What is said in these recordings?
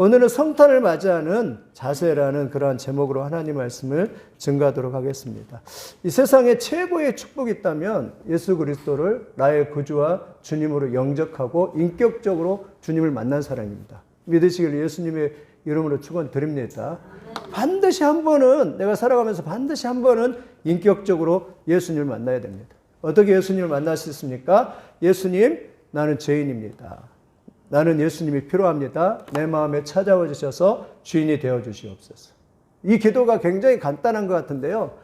오늘은 성탄을 맞이하는 자세라는 그러한 제목으로 하나님 말씀을 증거하도록 하겠습니다. 이 세상에 최고의 축복이 있다면 예수 그리스도를 나의 구주와 주님으로 영접하고 인격적으로 주님을 만난 사람입니다. 믿으시길 예수님의 이름으로 축원드립니다. 반드시 한 번은, 내가 살아가면서 반드시 한 번은 인격적으로 예수님을 만나야 됩니다. 어떻게 예수님을 만날 수 있습니까? 예수님, 나는 죄인입니다. 나는 예수님이 필요합니다. 내 마음에 찾아와 주셔서 주인이 되어 주시옵소서. 이 기도가 굉장히 간단한 것 같은데요.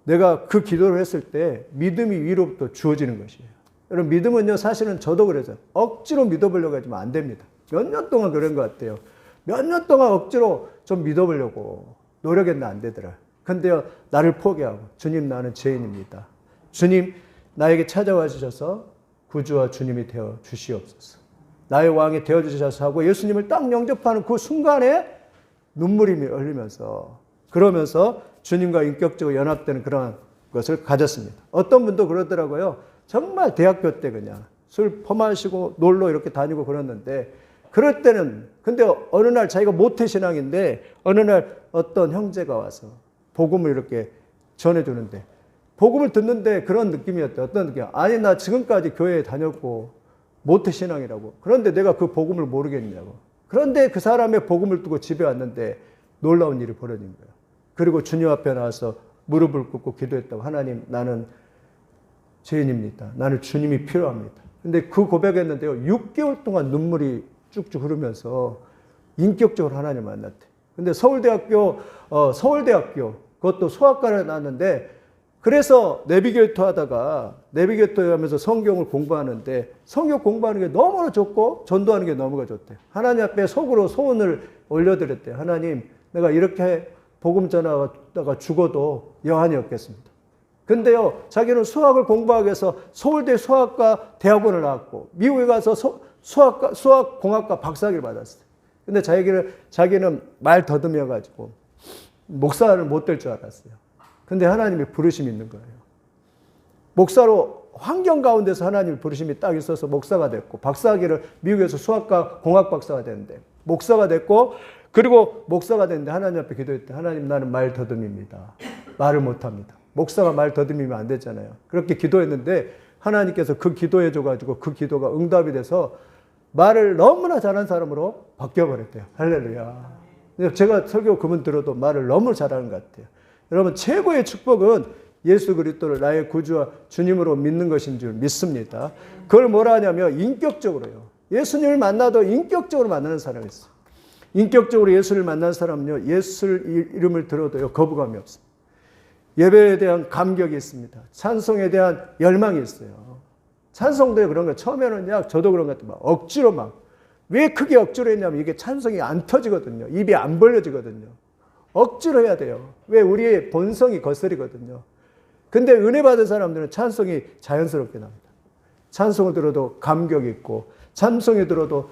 내가 그 기도를 했을 때 믿음이 위로부터 주어지는 것이에요. 여러분, 믿음은요, 사실은 저도 그래서 억지로 믿어보려고 하지만 안 됩니다. 몇 년 동안 그런 것 같아요. 몇 년 동안 억지로 좀 믿어보려고 노력했는데 안 되더라. 근데요, 나를 포기하고, 주님, 나는 죄인입니다. 주님, 나에게 찾아와 주셔서 구주와 주님이 되어 주시옵소서. 나의 왕이 되어주셔서 하고 예수님을 딱 영접하는 그 순간에 눈물이 흘리면서, 그러면서 주님과 인격적으로 연합되는 그런 것을 가졌습니다. 어떤 분도 그러더라고요. 정말 대학교 때 그냥 술 퍼마시고 놀러 이렇게 다니고 그랬는데, 그럴 때는, 근데 어느 날 자기가 모태신앙인데 어느 날 어떤 형제가 와서 복음을 이렇게 전해주는데, 복음을 듣는데 그런 느낌이었대요. 어떤 느낌? 아니, 나 지금까지 교회에 다녔고 모태신앙이라고. 그런데 내가 그 복음을 모르겠냐고. 그런데 그 사람의 복음을 두고 집에 왔는데 놀라운 일이 벌어진 거예요. 그리고 주님 앞에 나와서 무릎을 꿇고 기도했다고. 하나님, 나는 죄인입니다. 나는 주님이 필요합니다. 근데 그 고백했는데요, 6개월 동안 눈물이 쭉쭉 흐르면서 인격적으로 하나님 만났대. 근데 서울대학교, 그것도 수학과를 나왔는데, 그래서 내비게이터 하다가 내비게이터 하면서 성경을 공부하는데 성경 공부하는 게 너무나 좋고 전도하는 게 너무나 좋대요. 하나님 앞에 속으로 소원을 올려드렸대요. 하나님, 내가 이렇게 복음 전하다가 죽어도 여한이 없겠습니다. 근데요, 자기는 수학을 공부하기 위해서 서울대 수학과 대학원을 나왔고 미국에 가서 수학공학과 박사학위를 받았어요. 근데 자기는 말 더듬여가지고 목사를 못 될 줄 알았어요. 근데 하나님의 부르심이 있는 거예요. 목사로 환경 가운데서 하나님의 부르심이 딱 있어서 목사가 됐고, 박사학위를 미국에서 수학과 공학 박사가 됐는데 목사가 됐고, 그리고 목사가 됐는데 하나님 앞에 기도했대. 하나님, 나는 말 더듬입니다. 말을 못합니다. 목사가 말 더듬이면 안 되잖아요. 그렇게 기도했는데 하나님께서 그 기도해 줘가지고 그 기도가 응답이 돼서 말을 너무나 잘하는 사람으로 바뀌어버렸대요. 할렐루야. 제가 설교 그분 들어도 말을 너무 잘하는 것 같아요. 여러분, 최고의 축복은 예수 그리스도를 나의 구주와 주님으로 믿는 것인 줄 믿습니다. 그걸 뭐라 하냐면 인격적으로요. 예수님을 만나도 인격적으로 만나는 사람이 있어요. 인격적으로 예수를 만난 사람은요, 예수 이름을 들어도요, 거부감이 없습니다. 예배에 대한 감격이 있습니다. 찬송에 대한 열망이 있어요. 찬송도 그런 거 처음에는 저도 그런 것 같아요. 억지로 왜 크게 억지로 했냐면 이게 찬송이 안 터지거든요. 입이 안 벌려지거든요. 억지로 해야 돼요. 왜? 우리의 본성이 거스리거든요. 근데 은혜 받은 사람들은 찬송이 자연스럽게 납니다. 찬송을 들어도 감격이 있고, 찬송이 들어도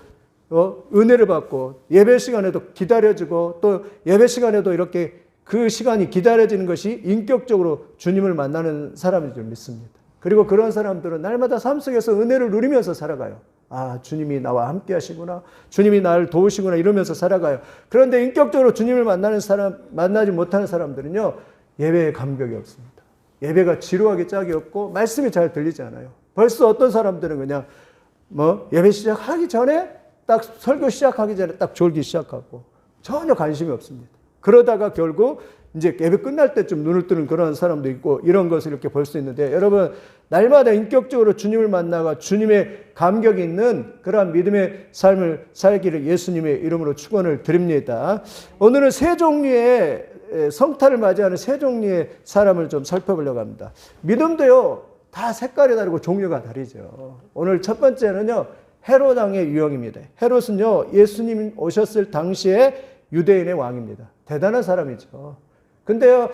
은혜를 받고, 예배 시간에도 기다려지고, 또 예배 시간에도 이렇게 그 시간이 기다려지는 것이 인격적으로 주님을 만나는 사람인 줄 믿습니다. 그리고 그런 사람들은 날마다 삶 속에서 은혜를 누리면서 살아가요. 아, 주님이 나와 함께 하시구나. 주님이 나를 도우시구나. 이러면서 살아가요. 그런데 인격적으로 주님을 만나지 못하는 사람들은요, 예배에 감격이 없습니다. 예배가 지루하게 짝이 없고, 말씀이 잘 들리지 않아요. 벌써 어떤 사람들은 그냥, 예배 시작하기 전에, 딱 설교 시작하기 전에 딱 졸기 시작하고, 전혀 관심이 없습니다. 그러다가 결국 이제 예배 끝날 때쯤 눈을 뜨는 그런 사람도 있고, 이런 것을 이렇게 볼 수 있는데, 여러분, 날마다 인격적으로 주님을 만나가 주님의 감격이 있는 그러한 믿음의 삶을 살기를 예수님의 이름으로 축원을 드립니다. 오늘은 세 종류의 성탄을 맞이하는 세 종류의 사람을 좀 살펴보려고 합니다. 믿음도요, 다 색깔이 다르고 종류가 다르죠. 오늘 첫 번째는요, 헤롯 왕의 유형입니다. 헤롯은요, 예수님 오셨을 당시에 유대인의 왕입니다. 대단한 사람이죠. 근데요,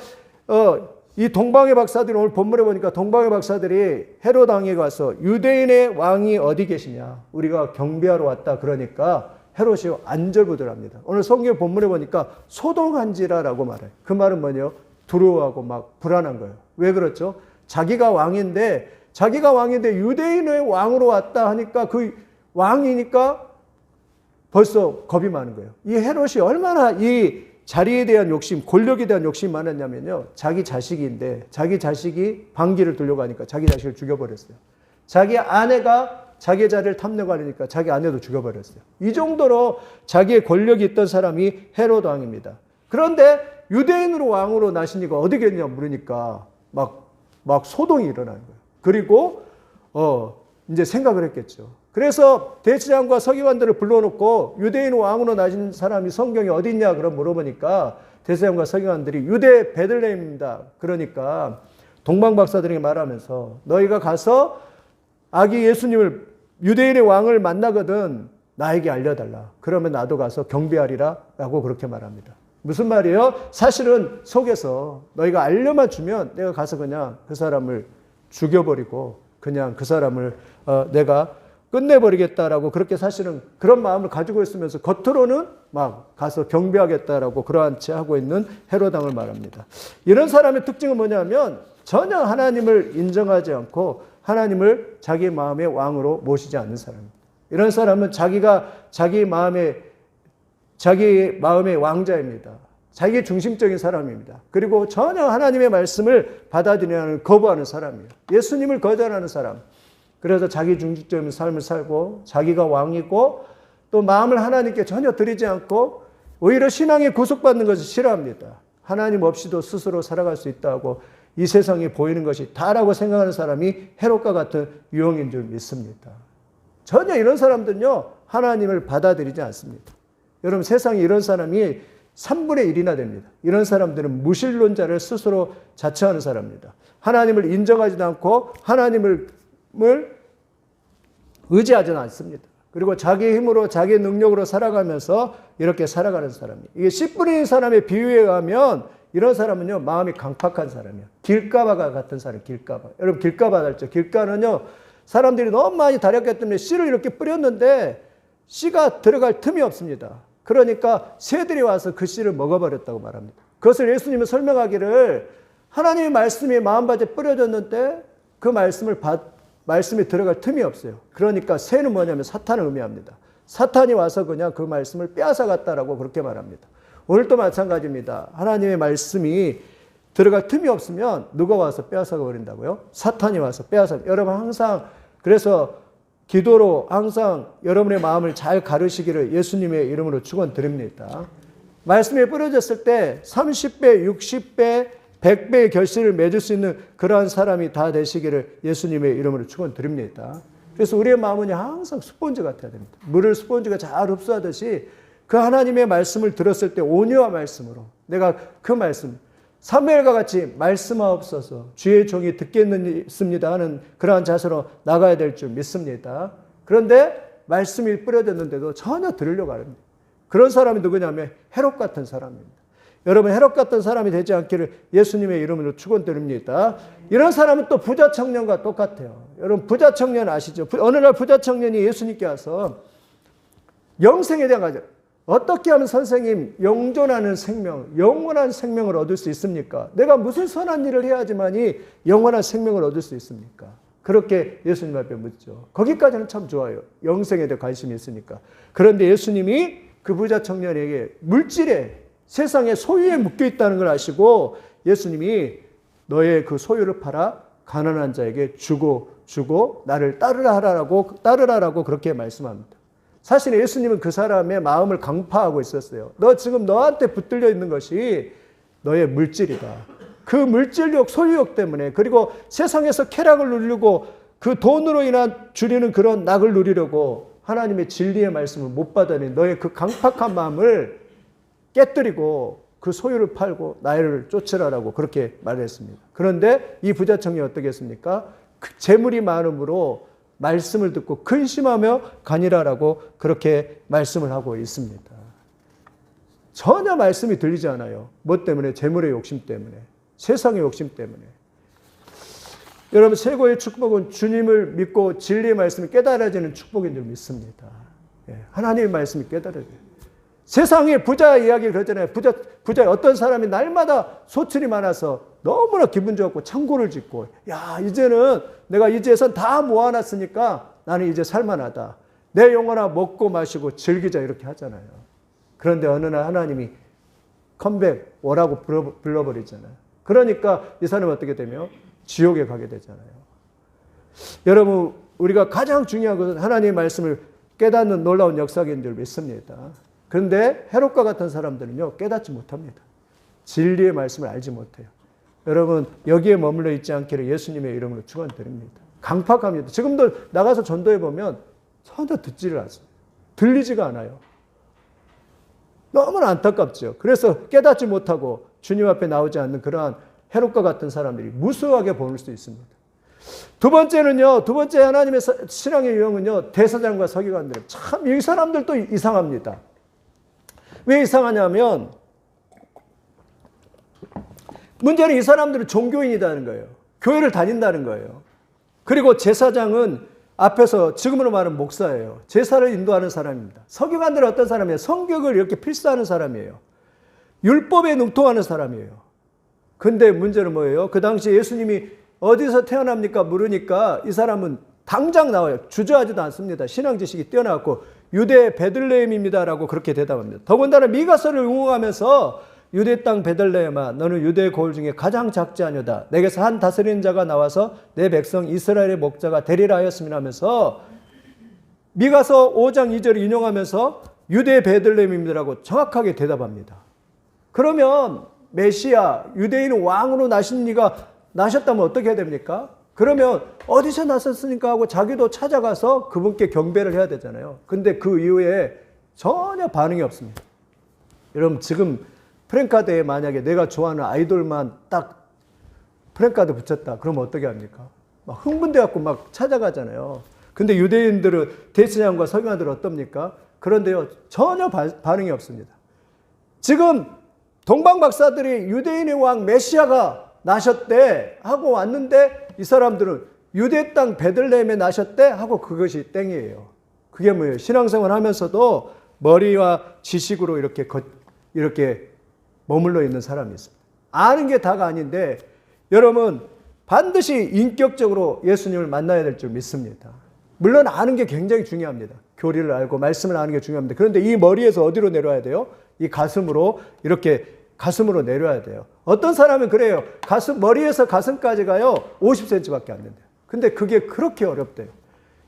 이 동방의 박사들이 오늘 본문에 보니까 동방의 박사들이 헤롯 왕에 가서 유대인의 왕이 어디 계시냐, 우리가 경배하러 왔다 그러니까 헤롯이 안절부절합니다. 오늘 성경 본문에 보니까 소동한지라라고 말해요. 그 말은 뭐냐요? 두려워하고 막 불안한 거예요. 왜 그렇죠? 자기가 왕인데 유대인의 왕으로 왔다 하니까 그 왕이니까 벌써 겁이 많은 거예요. 이 헤롯이 얼마나 이 자리에 대한 욕심, 권력에 대한 욕심이 많았냐면요. 자기 자식인데 자기 자식이 반기를 들려가니까 자기 자식을 죽여버렸어요. 자기 아내가 자기 자리를 탐내가려니까 자기 아내도 죽여버렸어요. 이 정도로 자기의 권력이 있던 사람이 헤롯 왕입니다. 그런데 유대인으로 왕으로 나시니까 어디겠냐 물으니까 막 소동이 일어나는 거예요. 그리고 이제 생각을 했겠죠. 그래서 대제사장과 서기관들을 불러놓고 유대인 왕으로 나신 사람이 성경에 어디 있냐 그럼 물어보니까 대제사장과 서기관들이 유대 베들레헴입니다. 그러니까 동방박사들에게 말하면서 너희가 가서 아기 예수님을 유대인의 왕을 만나거든 나에게 알려달라. 그러면 나도 가서 경배하리라 라고 그렇게 말합니다. 무슨 말이에요? 사실은 속에서 너희가 알려만 주면 내가 가서 그냥 그 사람을 죽여버리고 그냥 그 사람을 내가 끝내버리겠다라고 그렇게 사실은 그런 마음을 가지고 있으면서 겉으로는 막 가서 경배하겠다라고 그러한 채 하고 있는 헤롯 왕을 말합니다. 이런 사람의 특징은 뭐냐면 전혀 하나님을 인정하지 않고 하나님을 자기 마음의 왕으로 모시지 않는 사람입니다. 이런 사람은 자기가 자기 마음의 왕자입니다. 자기 중심적인 사람입니다. 그리고 전혀 하나님의 말씀을 받아들이는 거부하는 사람이에요. 예수님을 거절하는 사람. 그래서 자기 중심적인 삶을 살고 자기가 왕이고 또 마음을 하나님께 전혀 드리지 않고 오히려 신앙에 구속받는 것을 싫어합니다. 하나님 없이도 스스로 살아갈 수 있다고 이 세상에 보이는 것이 다라고 생각하는 사람이 헤롯과 같은 유형인 줄 믿습니다. 전혀 이런 사람들은요 하나님을 받아들이지 않습니다. 여러분 세상에 이런 사람이 3분의 1이나 됩니다. 이런 사람들은 무신론자를 스스로 자처하는 사람입니다. 하나님을 인정하지도 않고 하나님을 의지하지는 않습니다. 그리고 자기 힘으로 자기 능력으로 살아가면서 이렇게 살아가는 사람이에요. 이게 씨 뿌리는 사람의 비유에 의하면 이런 사람은요 마음이 강팍한 사람이에요. 길가바가 같은 사람, 길가바. 여러분 길가바 알죠? 길가는요 사람들이 너무 많이 다렸기 때문에 씨를 이렇게 뿌렸는데 씨가 들어갈 틈이 없습니다. 그러니까 새들이 와서 그 씨를 먹어버렸다고 말합니다. 그것을 예수님은 설명하기를 하나님의 말씀이 마음밭에 뿌려졌는데 그 말씀이 들어갈 틈이 없어요. 그러니까 새는 뭐냐면 사탄을 의미합니다. 사탄이 와서 그냥 그 말씀을 빼앗아갔다라고 그렇게 말합니다. 오늘도 마찬가지입니다. 하나님의 말씀이 들어갈 틈이 없으면 누가 와서 빼앗아가 버린다고요? 사탄이 와서 빼앗아. 여러분 항상 그래서 기도로 항상 여러분의 마음을 잘 가르시기를 예수님의 이름으로 축원드립니다. 말씀이 뿌려졌을 때 30배, 60배, 100배의 결실을 맺을 수 있는 그러한 사람이 다 되시기를 예수님의 이름으로 축원드립니다. 그래서 우리의 마음은 항상 스폰지 같아야 됩니다. 물을 스폰지가 잘 흡수하듯이 그 하나님의 말씀을 들었을 때 온유한 말씀으로 내가 그 말씀 사무엘과 같이 말씀하옵소서 주의 종이 듣겠습니다 하는 그러한 자세로 나가야 될 줄 믿습니다. 그런데 말씀이 뿌려졌는데도 전혀 들으려고 안 합니다. 그런 사람이 누구냐면 헤롯 같은 사람입니다. 여러분 헤롯 같은 사람이 되지 않기를 예수님의 이름으로 축원드립니다. 이런 사람은 또 부자 청년과 똑같아요. 여러분 부자 청년 아시죠? 어느 날 부자 청년이 예수님께 와서 영생에 대한 가정 어떻게 하면 선생님 영존하는 생명, 영원한 생명을 얻을 수 있습니까? 내가 무슨 선한 일을 해야지만이 영원한 생명을 얻을 수 있습니까? 그렇게 예수님 앞에 묻죠. 거기까지는 참 좋아요. 영생에 대해 관심이 있으니까. 그런데 예수님이 그 부자 청년에게 물질에 세상의 소유에 묶여 있다는 걸 아시고 예수님이 너의 그 소유를 팔아 가난한 자에게 주고 나를 따르라라고 그렇게 말씀합니다. 사실 예수님은 그 사람의 마음을 강파하고 있었어요. 너 지금 너한테 붙들려 있는 것이 너의 물질이다. 그 물질욕, 소유욕 때문에 그리고 세상에서 쾌락을 누리고 그 돈으로 인한 주리는 그런 낙을 누리려고 하나님의 진리의 말씀을 못 받아낸 너의 그 강팍한 마음을 깨뜨리고 그 소유를 팔고 나를 쫓으라라고 그렇게 말했습니다. 그런데 이 부자 청년이 어떻게 했습니까? 그 재물이 많음으로 말씀을 듣고 근심하며 가니라라고 그렇게 말씀을 하고 있습니다. 전혀 말씀이 들리지 않아요. 뭐 때문에? 재물의 욕심 때문에. 세상의 욕심 때문에. 여러분 최고의 축복은 주님을 믿고 진리의 말씀이 깨달아지는 축복인 줄 믿습니다. 하나님의 말씀이 깨달아져요. 세상에 부자 이야기 그러잖아요. 부자 어떤 사람이 날마다 소출이 많아서 너무나 기분 좋고 창고를 짓고 야 이제는 내가 이제선 다 모아놨으니까 나는 이제 살만하다. 내 영혼아 먹고 마시고 즐기자 이렇게 하잖아요. 그런데 어느 날 하나님이 컴백 오라고 불러버리잖아요. 그러니까 이 사람은 어떻게 되며 지옥에 가게 되잖아요. 여러분, 우리가 가장 중요한 것은 하나님의 말씀을 깨닫는 놀라운 역사인 줄 믿습니다. 그런데 헤롯과 같은 사람들은요, 깨닫지 못합니다. 진리의 말씀을 알지 못해요. 여러분, 여기에 머물러 있지 않기를 예수님의 이름으로 축원드립니다. 강팍합니다. 지금도 나가서 전도해 보면 전혀 듣지를 않습니다. 들리지가 않아요. 너무나 안타깝죠. 그래서 깨닫지 못하고 주님 앞에 나오지 않는 그러한 헤롯과 같은 사람들이 무수하게 보일 수 있습니다. 두 번째 하나님의 신앙의 유형은요, 대사장과 서기관들. 참, 이 사람들도 이상합니다. 왜 이상하냐면, 문제는 이 사람들은 종교인이라는 거예요. 교회를 다닌다는 거예요. 그리고 제사장은 앞에서 지금으로 말하면 목사예요. 제사를 인도하는 사람입니다. 서기관들은 어떤 사람이에요? 성격을 이렇게 필사하는 사람이에요. 율법에 능통하는 사람이에요. 근데 문제는 뭐예요? 그 당시 예수님이 어디서 태어납니까? 물으니까 이 사람은 당장 나와요. 주저하지도 않습니다. 신앙 지식이 뛰어나고 유대 베들레헴입니다라고 그렇게 대답합니다. 더군다나 미가서를 응용하면서 유대 땅 베들레헴아 너는 유대 고을 중에 가장 작지 아니오다. 내게서 한 다스리는 자가 나와서 내 백성 이스라엘의 목자가 되리라 하였음이라 하면서 미가서 5장 2절을 인용하면서 유대 베들레헴입니다라고 정확하게 대답합니다. 그러면 메시아 유대인 왕으로 나신 이가 나셨다면 어떻게 해야 됩니까? 그러면 어디서 나셨으니까 하고 자기도 찾아가서 그분께 경배를 해야 되잖아요. 근데 그 이후에 전혀 반응이 없습니다. 여러분, 지금 프랭카드에 만약에 내가 좋아하는 아이돌만 딱 프랭카드 붙였다. 그러면 어떻게 합니까? 막 흥분돼갖고 막 찾아가잖아요. 근데 유대인들은 대제사장과 서기관들은 어떻습니까? 그런데요, 전혀 반응이 없습니다. 지금 동방 박사들이 유대인의 왕 메시아가 나셨대 하고 왔는데 이 사람들은 유대 땅 베들레헴에 나셨대 하고 그것이 땡이에요. 그게 뭐예요? 신앙생활 하면서도 머리와 지식으로 이렇게 머물러 있는 사람이 있습니다. 아는 게 다가 아닌데 여러분 반드시 인격적으로 예수님을 만나야 될 줄 믿습니다. 물론 아는 게 굉장히 중요합니다. 교리를 알고 말씀을 아는 게 중요합니다. 그런데 이 머리에서 어디로 내려와야 돼요? 이 가슴으로 이렇게 가슴으로 내려야 돼요. 어떤 사람은 그래요. 머리에서 가슴까지 가요. 50cm밖에 안 된대요. 근데 그게 그렇게 어렵대요.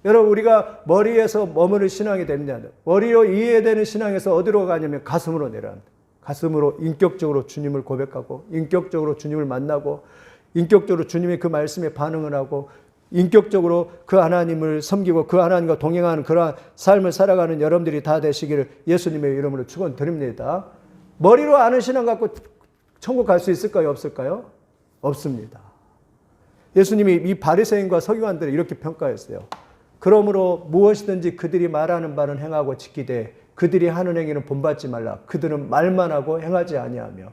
여러분, 우리가 머리에서 머무는 신앙이 되느냐. 머리로 이해되는 신앙에서 어디로 가냐면 가슴으로 내려갑니다. 가슴으로 인격적으로 주님을 고백하고, 인격적으로 주님을 만나고, 인격적으로 주님의 그 말씀에 반응을 하고, 인격적으로 그 하나님을 섬기고 그 하나님과 동행하는 그러한 삶을 살아가는 여러분들이 다 되시기를 예수님의 이름으로 축원드립니다. 머리로 아는 신앙 갖고 천국 갈 수 있을까요? 없을까요? 없습니다. 예수님이 이 바리새인과 서기관들을 이렇게 평가했어요. 그러므로 무엇이든지 그들이 말하는 바는 행하고 지키되 그들이 하는 행위는 본받지 말라. 그들은 말만 하고 행하지 아니하며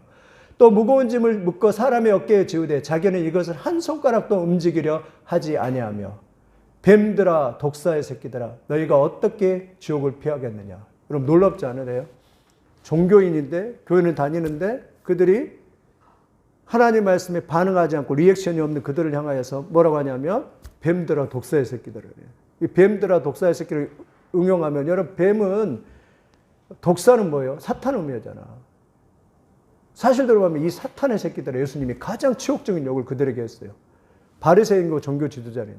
또 무거운 짐을 묶어 사람의 어깨에 지우되 자기는 이것을 한 손가락도 움직이려 하지 아니하며 뱀들아 독사의 새끼들아 너희가 어떻게 지옥을 피하겠느냐. 여러분 놀랍지 않으세요? 종교인인데 교회는 다니는데 그들이 하나님 말씀에 반응하지 않고 리액션이 없는 그들을 향하여서 뭐라고 하냐면 뱀들아 독사의 새끼들을. 이 뱀들아 독사의 새끼를 응용하면 여러분 뱀은 독사는 뭐예요? 사탄 의미하잖아. 사실대로 보면 이 사탄의 새끼들을 예수님이 가장 치욕적인 욕을 그들에게 했어요. 바리새인과 종교 지도자인데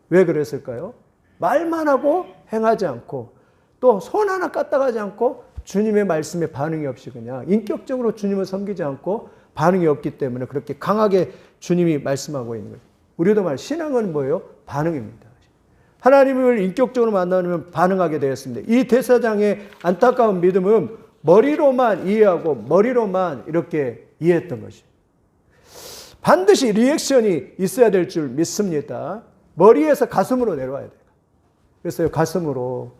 왜 그랬을까요? 말만 하고 행하지 않고 또 손 하나 까딱하지 않고 주님의 말씀에 반응이 없이 그냥 인격적으로 주님을 섬기지 않고 반응이 없기 때문에 그렇게 강하게 주님이 말씀하고 있는 거예요. 우리도 신앙은 뭐예요? 반응입니다. 하나님을 인격적으로 만나면 반응하게 되었습니다. 이 대사장의 안타까운 믿음은 머리로만 이해하고 머리로만 이렇게 이해했던 것이에요. 반드시 리액션이 있어야 될 줄 믿습니다. 머리에서 가슴으로 내려와야 돼요. 그래서 가슴으로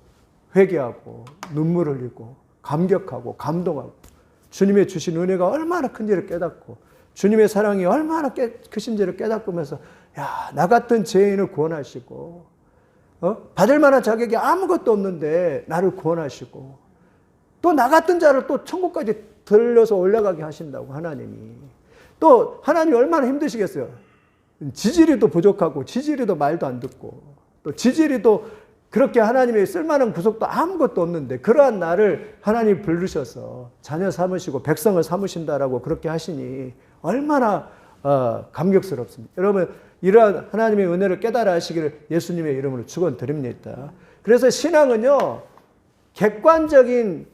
회개하고 눈물 흘리고 감격하고 감동하고 주님의 주신 은혜가 얼마나 큰지를 깨닫고 주님의 사랑이 얼마나 크신지를 깨닫으면서 야, 나 같은 죄인을 구원하시고 받을 만한 자격이 아무것도 없는데 나를 구원하시고 또 나 같은 자를 또 천국까지 들려서 올라가게 하신다고 하나님이. 또 하나님이 얼마나 힘드시겠어요. 지지리도 부족하고 지지리도 말도 안 듣고 또 지지리도 그렇게 하나님의 쓸만한 구속도 아무것도 없는데 그러한 나를 하나님이 부르셔서 자녀 삼으시고 백성을 삼으신다라고 그렇게 하시니 얼마나 감격스럽습니다. 여러분 이러한 하나님의 은혜를 깨달아 하시기를 예수님의 이름으로 축원드립니다. 그래서 신앙은요 객관적인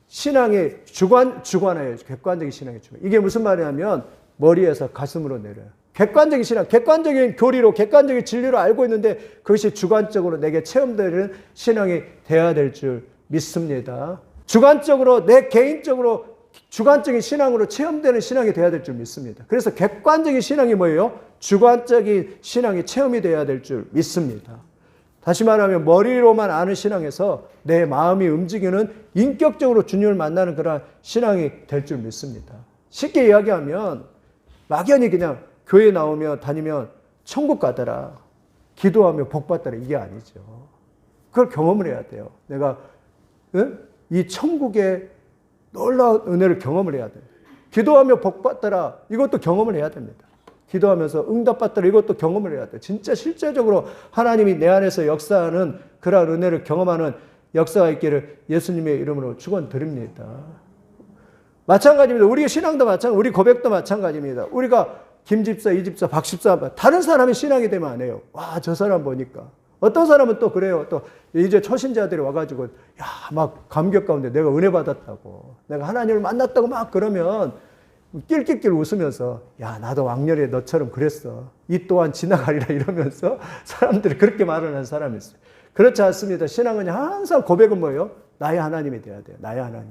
신앙의 주관이에요. 객관적인 신앙의 주관. 이게 무슨 말이냐면 머리에서 가슴으로 내려요. 객관적인 신앙, 객관적인 교리로, 객관적인 진리로 알고 있는데 그것이 주관적으로 내게 체험되는 신앙이 돼야 될 줄 믿습니다. 주관적으로, 내 개인적으로 주관적인 신앙으로 체험되는 신앙이 돼야 될 줄 믿습니다. 그래서 객관적인 신앙이 뭐예요? 주관적인 신앙이 체험이 돼야 될 줄 믿습니다. 다시 말하면 머리로만 아는 신앙에서 내 마음이 움직이는 인격적으로 주님을 만나는 그런 신앙이 될 줄 믿습니다. 쉽게 이야기하면 막연히 그냥 교회 나오면 다니면 천국 가더라, 기도하며 복 받더라 이게 아니죠. 그걸 경험을 해야 돼요. 내가 이 천국의 놀라운 은혜를 경험을 해야 돼요. 기도하며 복 받더라 이것도 경험을 해야 됩니다. 기도하면서 응답받더라 이것도 경험을 해야 돼요. 진짜 실제적으로 하나님이 내 안에서 역사하는 그러한 은혜를 경험하는 역사가 있기를 예수님의 이름으로 축원드립니다. 마찬가지입니다. 우리의 신앙도 마찬가지, 우리 고백도 마찬가지입니다. 우리가 김 집사, 이 집사, 박 집사, 다른 사람의 신앙이 되면 안 해요. 와, 저 사람 보니까. 어떤 사람은 또 그래요. 또 이제 초신자들이 와가지고, 야, 막 감격 가운데 내가 은혜 받았다고, 내가 하나님을 만났다고 막 그러면 낄낄낄 웃으면서, 야, 나도 왕년에 너처럼 그랬어. 이 또한 지나가리라 이러면서 사람들이 그렇게 말을 하는 사람이 있어요. 그렇지 않습니다. 신앙은 항상 고백은 뭐예요? 나의 하나님이 돼야 돼요. 나의 하나님.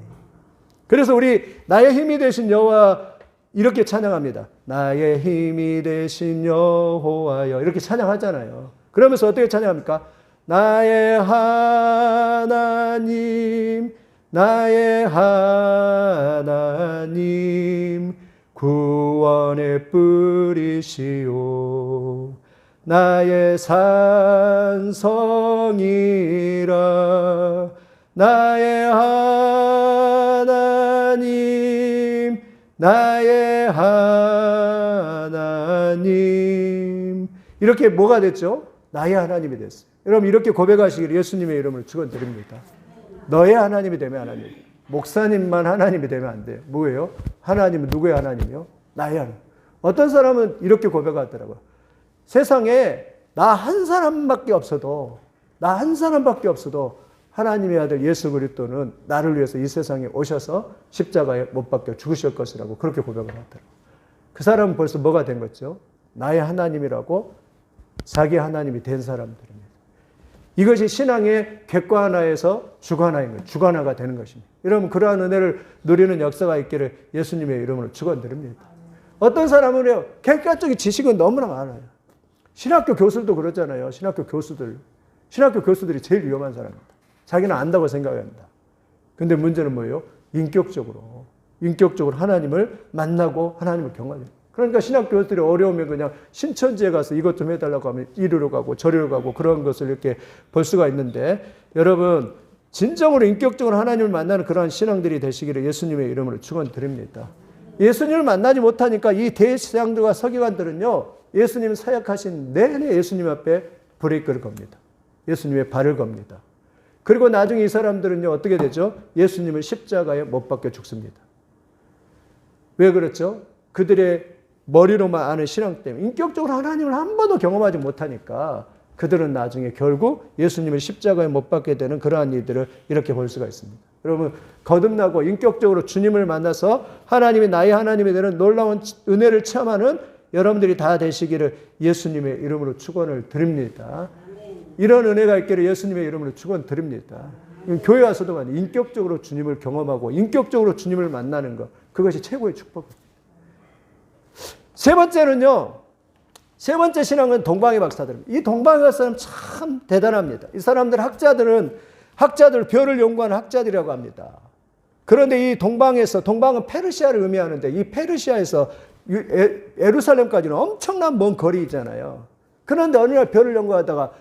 그래서 우리 나의 힘이 되신 여호와 이렇게 찬양합니다. 나의 힘이 되신 여호와여 이렇게 찬양하잖아요. 그러면서 어떻게 찬양합니까? 나의 하나님, 나의 하나님, 구원의 뿌리시오. 나의 산성이라. 나의 하나님, 나의 하나님. 이렇게 뭐가 됐죠? 나의 하나님이 됐어요. 여러분 이렇게 고백하시기를 예수님의 이름으로 축원드립니다. 너의 하나님이 되면 하나님. 목사님만 하나님이 되면 안 돼요. 뭐예요? 하나님은 누구의 하나님이요? 나의 하나님. 어떤 사람은 이렇게 고백하더라고요. 세상에 나 한 사람밖에 없어도 하나님의 아들 예수 그리스도는 나를 위해서 이 세상에 오셔서 십자가에 못 박혀 죽으실 것이라고 그렇게 고백을 하더라고요. 그 사람은 벌써 뭐가 된 거죠? 나의 하나님이라고 자기 하나님이 된 사람들입니다. 이것이 신앙의 객관화에서 주관화인 거예요. 주관화가 되는 것입니다. 여러분 그러한 은혜를 누리는 역사가 있기를 예수님의 이름으로 축원드립니다. 어떤 사람은요, 객관적인 지식은 너무나 많아요. 신학교 교수들도 그렇잖아요. 신학교 교수들이 제일 위험한 사람입니다. 자기는 안다고 생각합니다. 근데 문제는 뭐예요? 인격적으로 하나님을 만나고 하나님을 경험해요. 그러니까 신학 교수들이 어려우면 그냥 신천지에 가서 이것 좀 해달라고 하면 이리로 가고 저리로 가고 그런 것을 이렇게 볼 수가 있는데, 여러분 진정으로 인격적으로 하나님을 만나는 그러한 신앙들이 되시기를 예수님의 이름으로 축원드립니다. 예수님을 만나지 못하니까 이 대제사장들과 서기관들은요, 예수님 사역하신 내내 예수님 앞에 브레이크를 겁니다. 예수님의 발을 겁니다. 그리고 나중에 이 사람들은요 어떻게 되죠? 예수님을 십자가에 못 박혀 죽습니다. 왜 그렇죠? 그들의 머리로만 아는 신앙 때문에 인격적으로 하나님을 한 번도 경험하지 못하니까 그들은 나중에 결국 예수님을 십자가에 못 박게 되는 그러한 일들을 이렇게 볼 수가 있습니다. 여러분 거듭나고 인격적으로 주님을 만나서 하나님이 나의 하나님이 되는 놀라운 은혜를 체험하는 여러분들이 다 되시기를 예수님의 이름으로 축원을 드립니다. 이런 은혜가 있기를 예수님의 이름으로 축원드립니다. 교회 와서도 말이에요. 인격적으로 주님을 경험하고 인격적으로 주님을 만나는 것, 그것이 최고의 축복입니다. 세 번째 신앙은 동방의 박사들입니다. 이 동방의 박사는 참 대단합니다. 이 사람들 학자들 별을 연구하는 학자들이라고 합니다. 그런데 이 동방은 페르시아를 의미하는데 이 페르시아에서 예루살렘까지는 엄청난 먼 거리잖아요. 그런데 어느 날 별을 연구하다가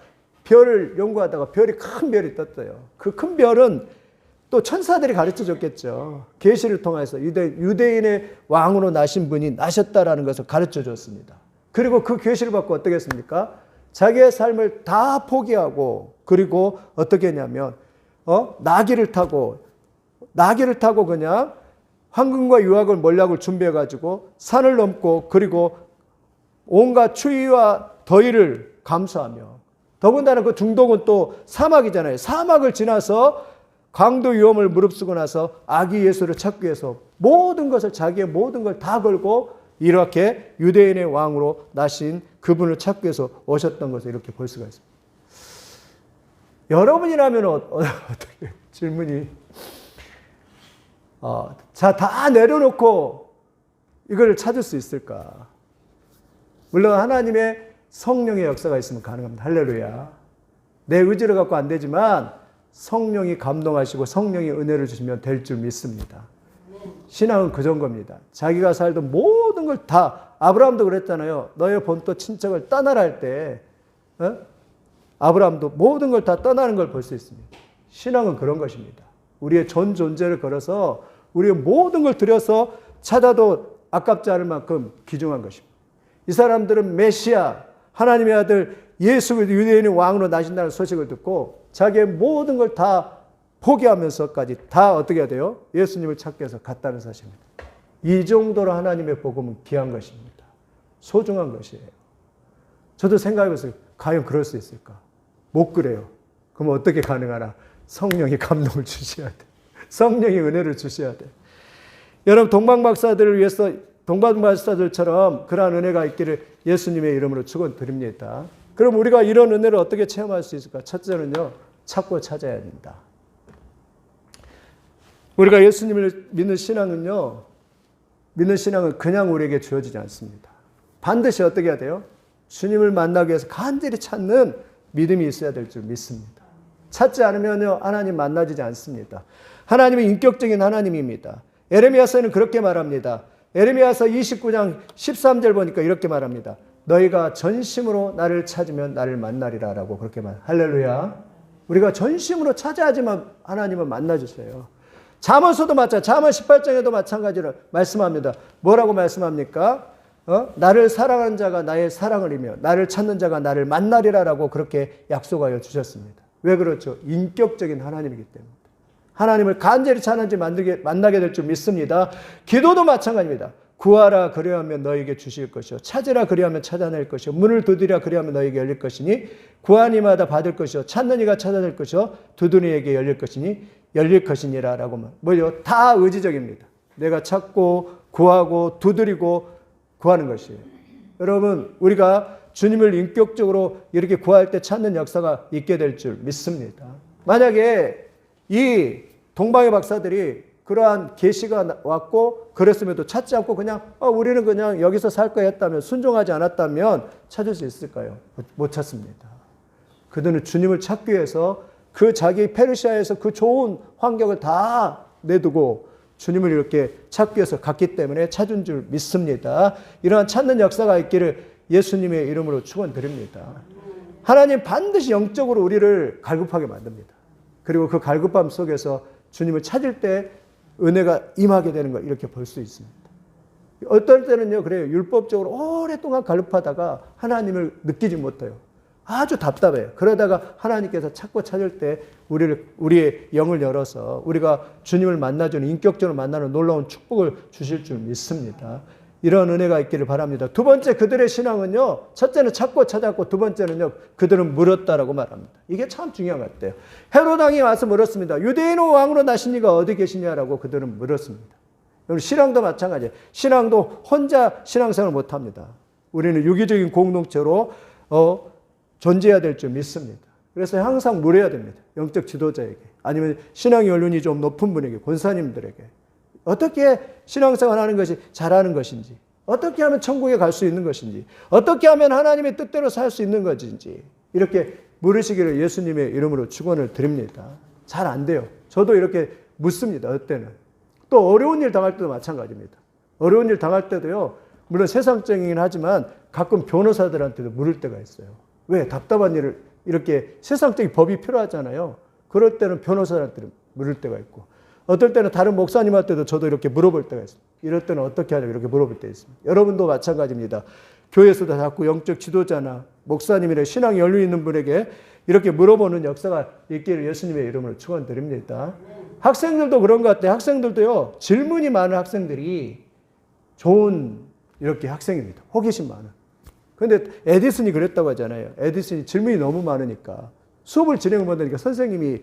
별이 큰 별이 떴어요. 그 큰 별은 또 천사들이 가르쳐 줬겠죠. 계시를 통해서 유대인의 왕으로 나신 분이 나셨다라는 것을 가르쳐 줬습니다. 그리고 그 계시를 받고 어떻게 했습니까? 자기의 삶을 다 포기하고 그리고 어떻게 했냐면 나귀를 타고 그냥 황금과 유황을 몰약을 준비해 가지고 산을 넘고 그리고 온갖 추위와 더위를 감수하며 더군다나 그 중동은 또 사막이잖아요. 사막을 지나서 강도 위험을 무릅쓰고 나서 아기 예수를 찾기 위해서 모든 것을 자기의 모든 걸 다 걸고 이렇게 유대인의 왕으로 나신 그분을 찾기 위해서 오셨던 것을 이렇게 볼 수가 있습니다. 여러분이라면 어떻게 질문이 자, 다 내려놓고 이걸 찾을 수 있을까? 물론 하나님의 성령의 역사가 있으면 가능합니다. 할렐루야. 내 의지를 갖고 안 되지만 성령이 감동하시고 성령이 은혜를 주시면 될 줄 믿습니다. 신앙은 그런 겁니다. 자기가 살던 모든 걸 다, 아브라함도 그랬잖아요. 너의 본토 친척을 떠나라 할 때 아브라함도 모든 걸 다 떠나는 걸 볼 수 있습니다. 신앙은 그런 것입니다. 우리의 전 존재를 걸어서 우리의 모든 걸 들여서 찾아도 아깝지 않을 만큼 귀중한 것입니다. 이 사람들은 메시아, 하나님의 아들 예수 유대인의 왕으로 나신다는 소식을 듣고 자기의 모든 걸 다 포기하면서까지 다 어떻게 해야 돼요? 예수님을 찾기 위해서 갔다는 사실입니다. 이 정도로 하나님의 복음은 귀한 것입니다. 소중한 것이에요. 저도 생각해봤어요. 과연 그럴 수 있을까? 못 그래요. 그럼 어떻게 가능하나? 성령이 감동을 주셔야 돼. 성령이 은혜를 주셔야 돼. 여러분 동방박사들을 위해서 동방박사들처럼 그러한 은혜가 있기를 예수님의 이름으로 축원드립니다. 그럼 우리가 이런 은혜를 어떻게 체험할 수 있을까? 첫째는요. 찾고 찾아야 된다. 우리가 예수님을 믿는 신앙은 그냥 우리에게 주어지지 않습니다. 반드시 어떻게 해야 돼요? 주님을 만나기 위해서 간절히 찾는 믿음이 있어야 될 줄 믿습니다. 찾지 않으면요, 하나님 만나지지 않습니다. 하나님은 인격적인 하나님입니다. 에레미야서는 그렇게 말합니다. 에레미야서 29장 13절 보니까 이렇게 말합니다. 너희가 전심으로 나를 찾으면 나를 만나리라 라고 그렇게 할렐루야. 우리가 전심으로 찾아야지만 하나님은 만나주세요. 잠언서도 잠언 18장에도 마찬가지로 말씀합니다. 뭐라고 말씀합니까? 나를 사랑하는 자가 나의 사랑을 이며 나를 찾는 자가 나를 만나리라라고 그렇게 약속하여 주셨습니다. 왜 그렇죠? 인격적인 하나님이기 때문에. 하나님을 간절히 찾는지 만나게 될 줄 믿습니다. 기도도 마찬가지입니다. 구하라 그리하면 너에게 주실 것이요 찾으라 그리하면 찾아낼 것이요 문을 두드리라 그리하면 너에게 열릴 것이니 구하는 이마다 받을 것이요 찾는 이가 찾아낼 것이요 두드리는 이에게 열릴 것이니라 라고 뭐죠? 다 의지적입니다. 내가 찾고 구하고 두드리고 구하는 것이에요. 여러분 우리가 주님을 인격적으로 이렇게 구할 때 찾는 역사가 있게 될 줄 믿습니다. 만약에 이 동방의 박사들이 그러한 계시가 왔고 그랬음에도 찾지 않고 그냥 우리는 그냥 여기서 살 거야 했다면 순종하지 않았다면 찾을 수 있을까요? 못 찾습니다. 그들은 주님을 찾기 위해서 그 자기 페르시아에서 그 좋은 환경을 다 내두고 주님을 이렇게 찾기 위해서 갔기 때문에 찾은 줄 믿습니다. 이러한 찾는 역사가 있기를 예수님의 이름으로 축원드립니다. 하나님 반드시 영적으로 우리를 갈급하게 만듭니다. 그리고 그 갈급함 속에서 주님을 찾을 때 은혜가 임하게 되는 걸 이렇게 볼 수 있습니다. 어떨 때는요, 그래요. 율법적으로 오랫동안 갈급하다가 하나님을 느끼지 못해요. 아주 답답해요. 그러다가 하나님께서 찾고 찾을 때 우리의 영을 열어서 우리가 주님을 만나주는 인격적으로 만나는 놀라운 축복을 주실 줄 믿습니다. 이런 은혜가 있기를 바랍니다. 두 번째 그들의 신앙은요. 첫째는 찾고 찾았고 두 번째는요. 그들은 물었다라고 말합니다. 이게 참 중요한 것 같아요. 헤롯 왕이 와서 물었습니다. 유대인 왕으로 나신 이가 어디 계시냐라고 그들은 물었습니다. 여러분 신앙도 마찬가지예요. 신앙도 혼자 신앙생활을 못합니다. 우리는 유기적인 공동체로 존재해야 될 줄 믿습니다. 그래서 항상 물어야 됩니다. 영적 지도자에게 아니면 신앙 연륜이 좀 높은 분에게 권사님들에게 어떻게 신앙생활하는 것이 잘하는 것인지 어떻게 하면 천국에 갈 수 있는 것인지 어떻게 하면 하나님의 뜻대로 살 수 있는 것인지 이렇게 물으시기를 예수님의 이름으로 축원을 드립니다. 잘 안 돼요. 저도 이렇게 묻습니다. 어때는. 또 어려운 일 당할 때도 마찬가지입니다. 어려운 일 당할 때도요. 물론 세상적이긴 하지만 가끔 변호사들한테도 물을 때가 있어요. 왜? 답답한 일을 이렇게 세상적인 법이 필요하잖아요. 그럴 때는 변호사한테 물을 때가 있고 어떨 때는 다른 목사님한테도 저도 이렇게 물어볼 때가 있습니다. 이럴 때는 어떻게 하냐고 이렇게 물어볼 때 있습니다. 여러분도 마찬가지입니다. 교회에서도 자꾸 영적 지도자나 목사님이나 신앙이 열려 있는 분에게 이렇게 물어보는 역사가 있기를 예수님의 이름으로 축원드립니다. 학생들도 그런 것 같아요. 학생들도요, 질문이 많은 학생들이 좋은 이렇게 학생입니다. 호기심 많은. 근데 에디슨이 그랬다고 하잖아요. 에디슨이 질문이 너무 많으니까 수업을 진행을 못하니까 선생님이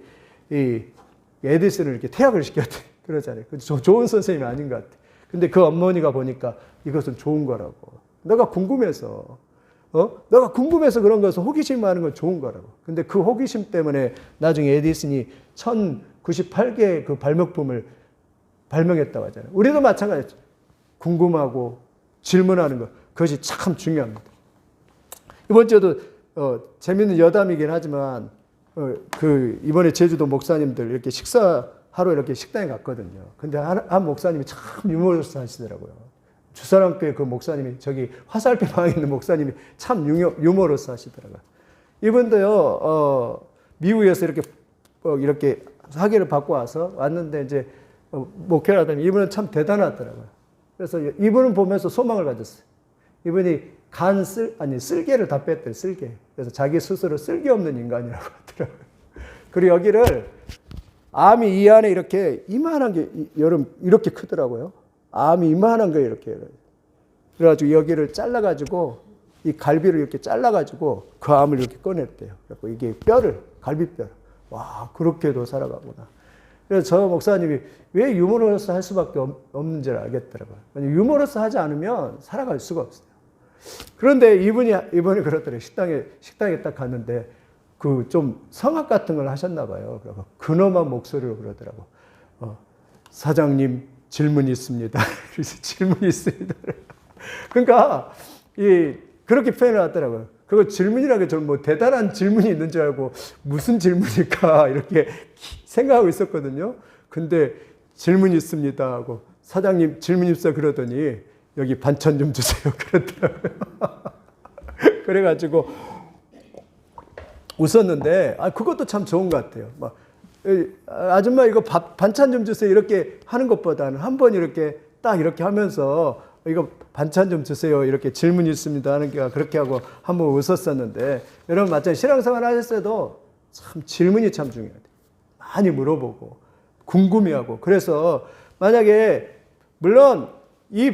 이 에디슨을 이렇게 퇴학을 시켰대. 그러잖아요. 좋은 선생님이 아닌 것 같아. 근데 그 어머니가 보니까 이것은 좋은 거라고. 내가 궁금해서 그런 것은 호기심 많은 건 좋은 거라고. 근데 그 호기심 때문에 나중에 에디슨이 1098개의 그 발명품을 발명했다고 하잖아요. 우리도 마찬가지죠. 궁금하고 질문하는 것, 그것이 참 중요합니다. 이번 주에도 재밌는 여담이긴 하지만 이번에 제주도 목사님들 이렇게 식사하러 이렇게 식당에 갔거든요. 근데 한 목사님이 참 유머러스 하시더라고요. 주사랑교회 그 목사님이 저기 화살표 방에 있는 목사님이 참 유머러스 하시더라고요. 이분도요 미국에서 이렇게 학위를 받고 왔는데 이제 목회를 하더니 이분은 참 대단하더라고요. 그래서 이분은 보면서 소망을 가졌어요. 이분이 쓸개를 다 뺐대요. 쓸개. 그래서 자기 스스로 쓸개 없는 인간이라고 하더라고요. 그리고 여기를 암이 이 안에 이렇게 이만한 게 이렇게 크더라고요. 암이 이만한 거예요. 이렇게. 그래가지고 여기를 잘라가지고 이 갈비를 이렇게 잘라가지고 그 암을 이렇게 꺼냈대요. 그래서 이게 갈비뼈를. 와, 그렇게도 살아가구나. 그래서 저 목사님이 왜 유머러스 할 수밖에 없는지를 알겠더라고요. 유머러스 하지 않으면 살아갈 수가 없어요. 그런데 이분이 그렇더래요. 식당에 딱 갔는데 그 좀 성악 같은 걸 하셨나 봐요. 그래서 근엄한 목소리로 그러더라고. 사장님 질문이 있습니다. 그래서 질문이 있습니다. 그러니까 그렇게 표현을 하더라고요. 그거 질문이라는 게 저는 뭐 대단한 질문이 있는 줄 알고 무슨 질문일까 이렇게 생각하고 있었거든요. 근데 질문이 있습니다 하고 사장님 질문 있어 그러더니 여기 반찬 좀 주세요 그러더라고요. 그래가지고 웃었는데 그것도 참 좋은 것 같아요. 막 아줌마 이거 반찬 좀 주세요 이렇게 하는 것보다는 한번 이렇게 딱 이렇게 하면서 이거 반찬 좀 주세요 이렇게 질문이 있습니다 하는 게 그렇게 하고 한번 웃었었는데 여러분 마찬가지 신앙생활 하셨을 때도 참 질문이 참 중요해요. 많이 물어보고 궁금해하고 그래서 만약에 물론 이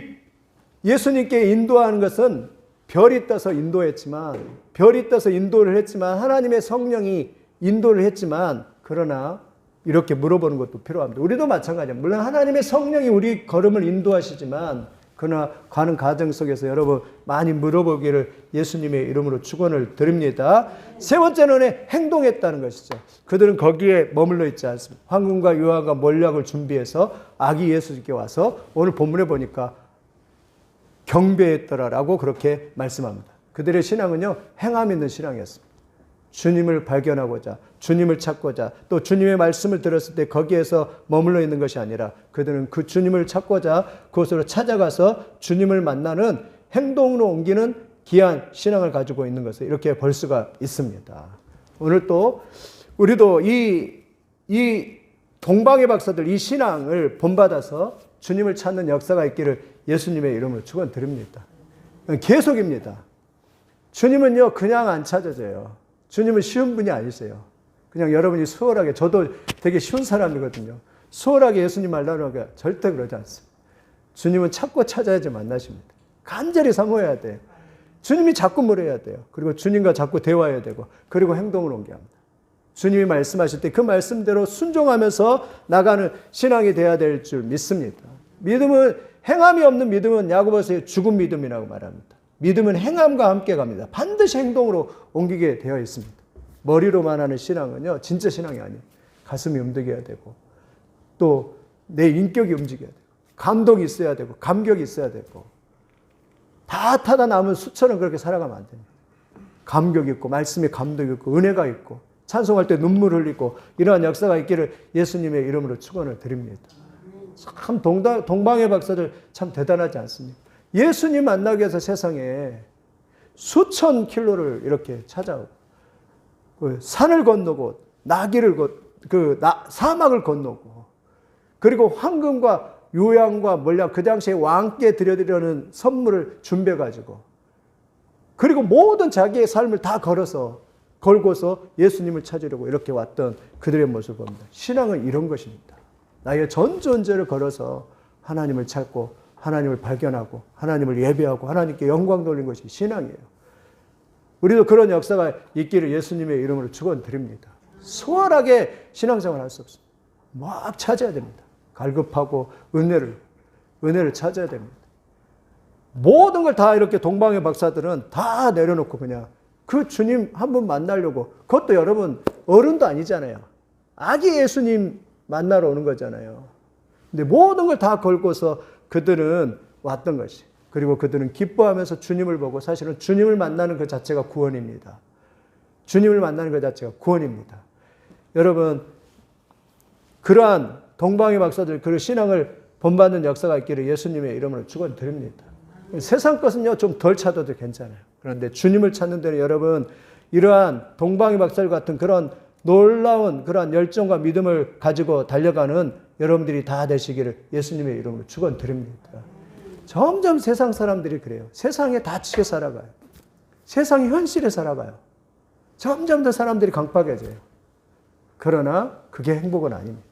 예수님께 인도하는 것은 별이 떠서 인도했지만 인도를 했지만 하나님의 성령이 인도를 했지만 그러나 이렇게 물어보는 것도 필요합니다. 우리도 마찬가지입니다. 물론 하나님의 성령이 우리 걸음을 인도하시지만 그러나 가는 과정 속에서 여러분 많이 물어보기를 예수님의 이름으로 축원을 드립니다. 세 번째는 행동했다는 것이죠. 그들은 거기에 머물러 있지 않습니다. 황금과 유황과 몰약을 준비해서 아기 예수님께 와서 오늘 본문에 보니까 경배했더라라고 그렇게 말씀합니다. 그들의 신앙은요 행함 있는 신앙이었습니다. 주님을 발견하고자 주님을 찾고자 또 주님의 말씀을 들었을 때 거기에서 머물러 있는 것이 아니라 그들은 그 주님을 찾고자 그곳으로 찾아가서 주님을 만나는 행동으로 옮기는 귀한 신앙을 가지고 있는 것을 이렇게 볼 수가 있습니다. 오늘 또 우리도 이 동방의 박사들 이 신앙을 본받아서 주님을 찾는 역사가 있기를 예수님의 이름으로 축원드립니다. 계속입니다. 주님은요 그냥 안 찾아져요. 주님은 쉬운 분이 아니세요. 그냥 여러분이 수월하게 저도 되게 쉬운 사람이거든요. 수월하게 예수님 만나려고 절대 그러지 않습니다. 주님은 찾고 찾아야지 만나십니다. 간절히 사모해야 돼요. 주님이 자꾸 물어야 돼요. 그리고 주님과 자꾸 대화해야 되고 그리고 행동을 옮겨야 합니다. 주님이 말씀하실 때 그 말씀대로 순종하면서 나가는 신앙이 돼야 될 줄 믿습니다. 믿음은 행함이 없는 믿음은 야고보서의 죽은 믿음이라고 말합니다. 믿음은 행함과 함께 갑니다. 반드시 행동으로 옮기게 되어 있습니다. 머리로만 하는 신앙은요 진짜 신앙이 아니에요. 가슴이 움직여야 되고 또 내 인격이 움직여야 되고 감동이 있어야 되고 감격이 있어야 되고 다 타다 남은 수처럼 그렇게 살아가면 안 됩니다. 감격 있고 말씀에 감동이 있고 은혜가 있고 찬송할 때 눈물 흘리고 이러한 역사가 있기를 예수님의 이름으로 축원을 드립니다. 참 동방의 박사들 참 대단하지 않습니까? 예수님 만나기 위해서 세상에 수천 킬로를 이렇게 찾아오고 산을 건너고 사막을 건너고 그리고 황금과 유향과 몰약 그 당시에 왕께 드려드리는 선물을 준비해가지고 그리고 모든 자기의 삶을 다 걸고서 예수님을 찾으려고 이렇게 왔던 그들의 모습을 봅니다. 신앙은 이런 것입니다. 나의 전 존재를 걸어서 하나님을 찾고 하나님을 발견하고 하나님을 예배하고 하나님께 영광 돌리는 것이 신앙이에요. 우리도 그런 역사가 있기를 예수님의 이름으로 축원드립니다. 수월하게 신앙생활을 할 수 없습니다. 막 찾아야 됩니다. 갈급하고 은혜를 찾아야 됩니다. 모든 걸 다 이렇게 동방의 박사들은 다 내려놓고 그냥 그 주님 한 분 만나려고, 그것도 여러분 어른도 아니잖아요. 아기 예수님 만나러 오는 거잖아요. 근데 모든 걸 다 걸고서 그들은 왔던 것이, 그리고 그들은 기뻐하면서 주님을 보고, 사실은 주님을 만나는 그 자체가 구원입니다. 주님을 만나는 그 자체가 구원입니다. 여러분, 그러한 동방의 박사들 그 신앙을 본받는 역사가 있기를 예수님의 이름으로 축원드립니다. 세상 것은요 좀 덜 찾아도 괜찮아요. 그런데 주님을 찾는 데는 여러분, 이러한 동방의 박사들 같은 그런 놀라운 그러한 열정과 믿음을 가지고 달려가는 여러분들이 다 되시기를 예수님의 이름으로 축원드립니다. 점점 세상 사람들이 그래요. 세상에 다치게 살아가요. 세상의 현실에 살아가요. 점점 더 사람들이 강팍해져요. 그러나 그게 행복은 아닙니다.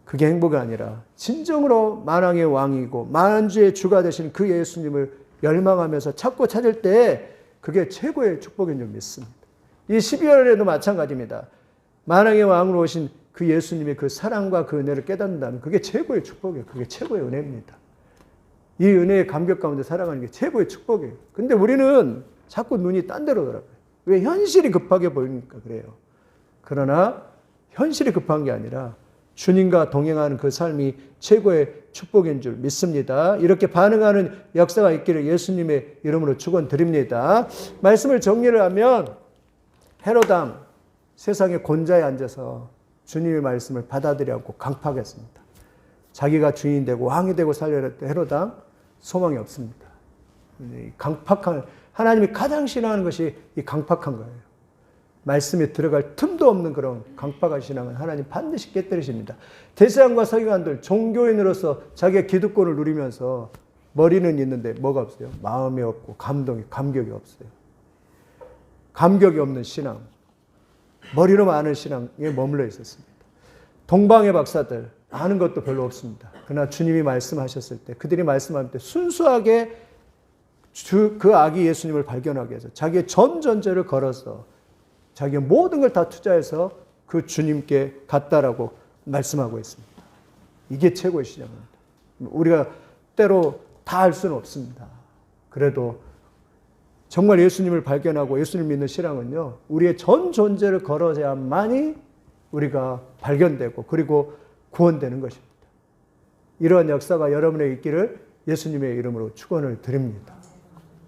그게 행복이 아니라 진정으로 만왕의 왕이고 만주의 주가 되신 그 예수님을 열망하면서 찾고 찾을 때 그게 최고의 축복인 줄 믿습니다. 이 12월에도 마찬가지입니다. 만왕의 왕으로 오신 그 예수님의 그 사랑과 그 은혜를 깨닫는다면 그게 최고의 축복이에요. 그게 최고의 은혜입니다. 이 은혜의 감격 가운데 살아가는 게 최고의 축복이에요. 근데 우리는 자꾸 눈이 딴 데로 돌아가요. 왜? 현실이 급하게 보이니까 그래요. 그러나 현실이 급한 게 아니라 주님과 동행하는 그 삶이 최고의 축복인 줄 믿습니다. 이렇게 반응하는 역사가 있기를 예수님의 이름으로 축원드립니다. 말씀을 정리를 하면 헤롯 왕, 세상의 권좌에 앉아서 주님의 말씀을 받아들여 않고 강팍했습니다. 자기가 주인이 되고 왕이 되고 살려야 할 때 헤롯 왕 소망이 없습니다. 강팍한, 하나님이 가장 싫어하는 것이 이 강팍한 거예요. 말씀에 들어갈 틈도 없는 그런 강팍한 신앙은 하나님 반드시 깨뜨리십니다. 대제사장과 서기관들 종교인으로서 자기의 기득권을 누리면서 머리는 있는데 뭐가 없어요? 마음이 없고 감격이 없어요. 감격이 없는 신앙, 머리로만 아는 신앙에 머물러 있었습니다. 동방의 박사들 아는 것도 별로 없습니다. 그러나 주님이 말씀하셨을 때, 그들이 말씀할 때 순수하게 그 아기 예수님을 발견하게 해서 자기의 전 존재를 걸어서 자기의 모든 걸 다 투자해서 그 주님께 갔다라고 말씀하고 있습니다. 이게 최고의 신앙입니다. 우리가 때로 다 알 수는 없습니다. 그래도 정말 예수님을 발견하고 예수님 믿는 신앙은요, 우리의 전 존재를 걸어야만이 우리가 발견되고 그리고 구원되는 것입니다. 이러한 역사가 여러분의 있기를 예수님의 이름으로 축원을 드립니다.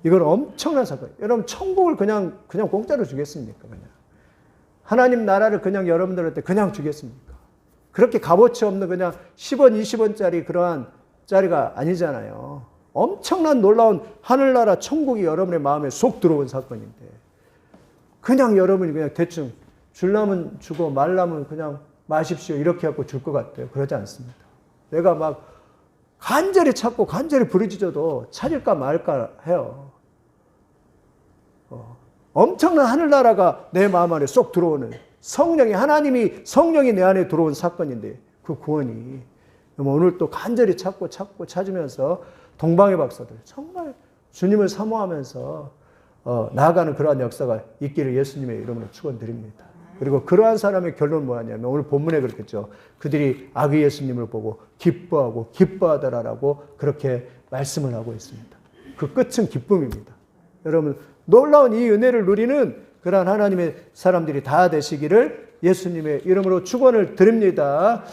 이건 엄청난 사건. 여러분 천국을 그냥 공짜로 주겠습니까? 그냥 하나님 나라를 그냥 여러분들한테 그냥 주겠습니까? 그렇게 값어치 없는 그냥 10원, 20원짜리 그러한 짜리가 아니잖아요. 엄청난 놀라운 하늘나라 천국이 여러분의 마음에 쏙 들어온 사건인데 그냥 여러분이 그냥 대충 줄라면 주고 말라면 그냥 마십시오 이렇게 하고 줄 것 같아요. 그러지 않습니다. 내가 막 간절히 찾고 간절히 부르짖어도 찾을까 말까 해요. 엄청난 하늘나라가 내 마음 안에 쏙 들어오는 성령이 내 안에 들어온 사건인데 그 구원이 오늘 또 간절히 찾고 찾으면서 동방의 박사들 정말 주님을 사모하면서 나아가는 그러한 역사가 있기를 예수님의 이름으로 축원드립니다. 그리고 그러한 사람의 결론은 뭐냐면 오늘 본문에 그렇겠죠. 그들이 아기 예수님을 보고 기뻐하더라라고 그렇게 말씀을 하고 있습니다. 그 끝은 기쁨입니다. 여러분 놀라운 이 은혜를 누리는 그러한 하나님의 사람들이 다 되시기를 예수님의 이름으로 축원을 드립니다.